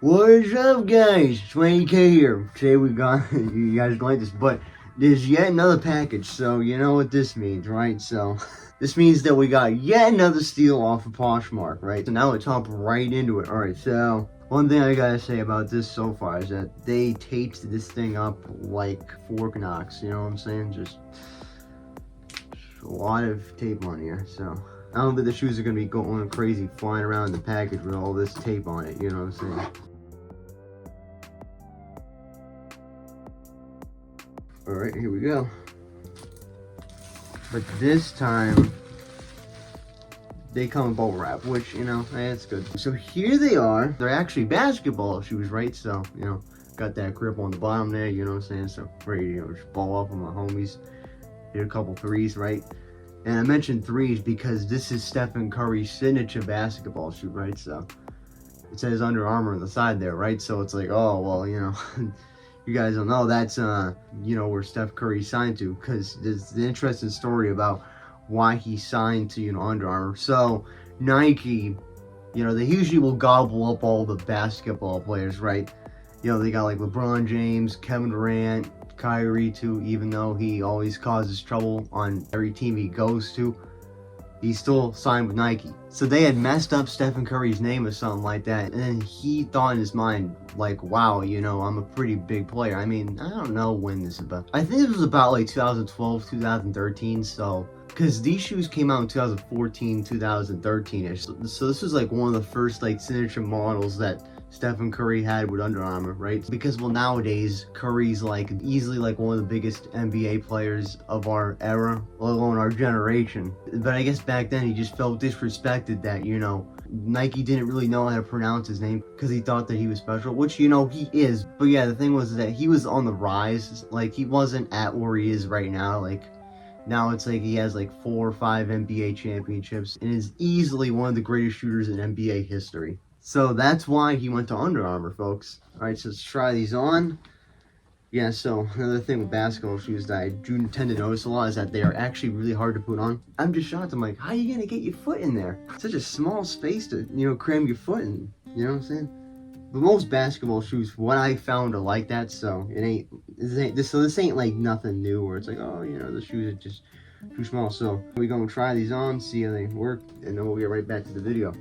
What's up, guys? 20K here. Today we got, you guys don't like this, but there's yet another package, so you know what this means, right? So, this means that we got yet another steal off of Poshmark, right? So now let's hop right into it. Alright, so, one thing I gotta say about this so far is that they taped this thing up like Fort Knox, you know what I'm saying? Just a lot of tape on here, so. I don't think the shoes are gonna be going crazy flying around in the package with all this tape on it, you know what I'm saying? Alright, here we go. But this time, they come in bubble wrap, which, you know, that's good. So here they are. They're actually basketball shoes, right? So, you know, got that grip on the bottom there, you know what I'm saying? So, ready to, you know, just ball up with my homies. Hit a couple threes, right? And I mentioned threes because this is Stephen Curry's signature basketball shoe, right? So, it says Under Armour on the side there, right? So, it's like, oh, well, you know... You guys don't know that's you know, where Steph Curry signed to, because there's an interesting story about why he signed to, you know, Under Armour. So Nike, you know, they usually will gobble up all the basketball players, right? You know, they got like LeBron James, Kevin Durant, Kyrie too, even though he always causes trouble on every team he goes to. He still signed with Nike. So they had messed up Stephen Curry's name or something like that. And then he thought in his mind, like, wow, you know, I'm a pretty big player. I mean, I don't know when this is about. I think it was about like 2012, 2013. So, because these shoes came out in 2014, 2013-ish. So this was like one of the first like signature models that Stephen Curry had with Under Armour, right? Because, well, nowadays, Curry's like easily like one of the biggest NBA players of our era, let alone our generation. But I guess back then he just felt disrespected that, you know, Nike didn't really know how to pronounce his name because he thought that he was special, which, you know, he is. But yeah, the thing was that he was on the rise. Like, he wasn't at where he is right now. Like, now it's like he has like 4 or 5 NBA championships and is easily one of the greatest shooters in NBA history. So that's why he went to Under Armour, folks. Alright, so let's try these on. Yeah, so another thing with basketball shoes that I do tend to notice a lot is that they are actually really hard to put on. I'm just shocked. I'm like, how are you going to get your foot in there? Such a small space to, you know, cram your foot in. You know what I'm saying? But most basketball shoes, what I found are like that, so this ain't like nothing new where it's like, oh, you know, the shoes are just too small. So we're going to try these on, see how they work, and then we'll get right back to the video.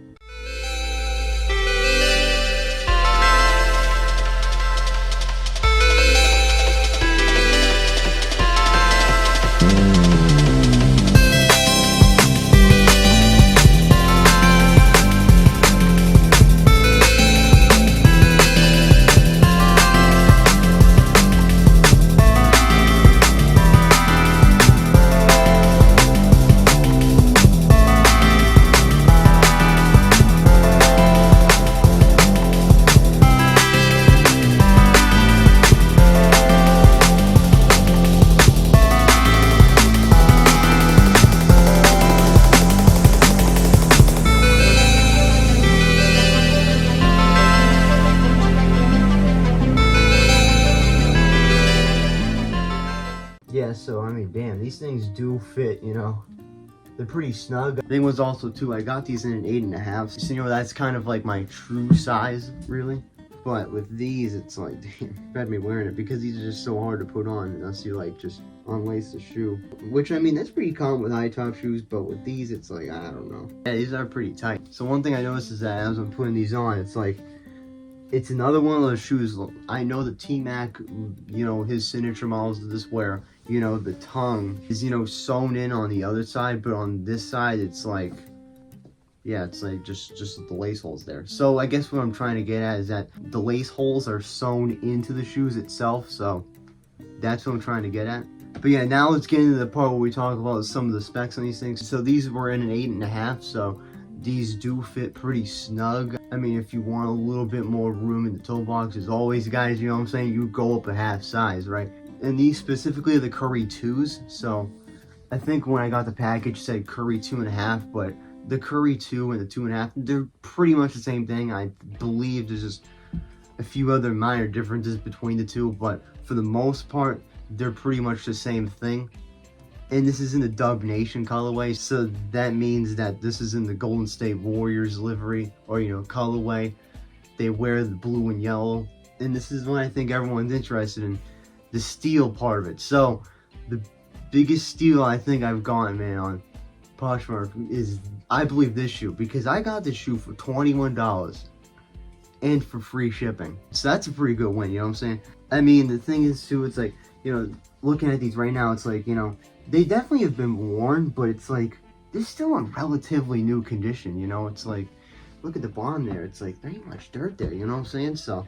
Yeah, so I mean, damn, these things do fit, you know. They're pretty snug. The thing was also too, I got these in an 8.5. So, you know, that's kind of like my true size, really. But with these, it's like, damn, had me wearing it because these are just so hard to put on unless you like just unlace the shoe. Which, I mean, that's pretty common with high top shoes, but with these, it's like, I don't know. Yeah, these are pretty tight. So one thing I noticed is that as I'm putting these on, it's like, it's another one of those shoes. I know that T-Mac, you know, his signature models of this where, you know, the tongue is, you know, sewn in on the other side, but on this side, it's like, yeah, it's like just the lace holes there. So I guess what I'm trying to get at is that the lace holes are sewn into the shoes itself, so that's what I'm trying to get at. But yeah, now let's get into the part where we talk about some of the specs on these things. So these were in an 8.5, so these do fit pretty snug. I mean, if you want a little bit more room in the toe box, as always, guys, you know what I'm saying, you go up a half size, right? And these specifically are the Curry 2s. So I think when I got the package, it said Curry 2.5, but the Curry 2 and the 2.5, they're pretty much the same thing. I believe there's just a few other minor differences between the two, but for the most part, they're pretty much the same thing. And this is in the Dub Nation colorway, so that means that this is in the Golden State Warriors livery, or, you know, colorway. they wear the blue and yellow. And this is what I think everyone's interested in, the steel part of it. So the biggest steal I think I've gotten, man, on Poshmark is, I believe, this shoe, because I got this shoe for $21 and for free shipping. So that's a pretty good win, you know what I'm saying? I mean, the thing is too, it's like, you know, looking at these right now, it's like, you know, they definitely have been worn, but it's like, they're still in relatively new condition, you know? It's like, look at the bottom there, it's like, there ain't much dirt there, you know what I'm saying? So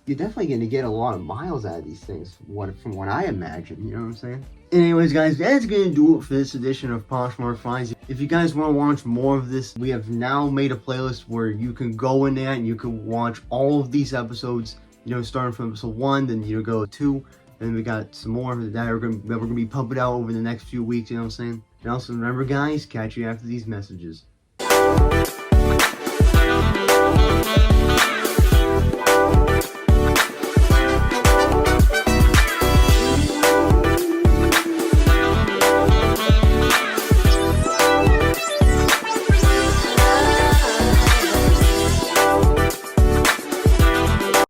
you're definitely going to get a lot of miles out of these things, from what I imagine, you know what I'm saying? Anyways, guys, that's going to do it for this edition of Poshmark Finds. If you guys want to watch more of this, we have now made a playlist where you can go in there and you can watch all of these episodes, you know, starting from episode 1, then you go 2, and we got some more that we're going to be pumping out over the next few weeks, you know what I'm saying? And also remember, guys, catch you after these messages.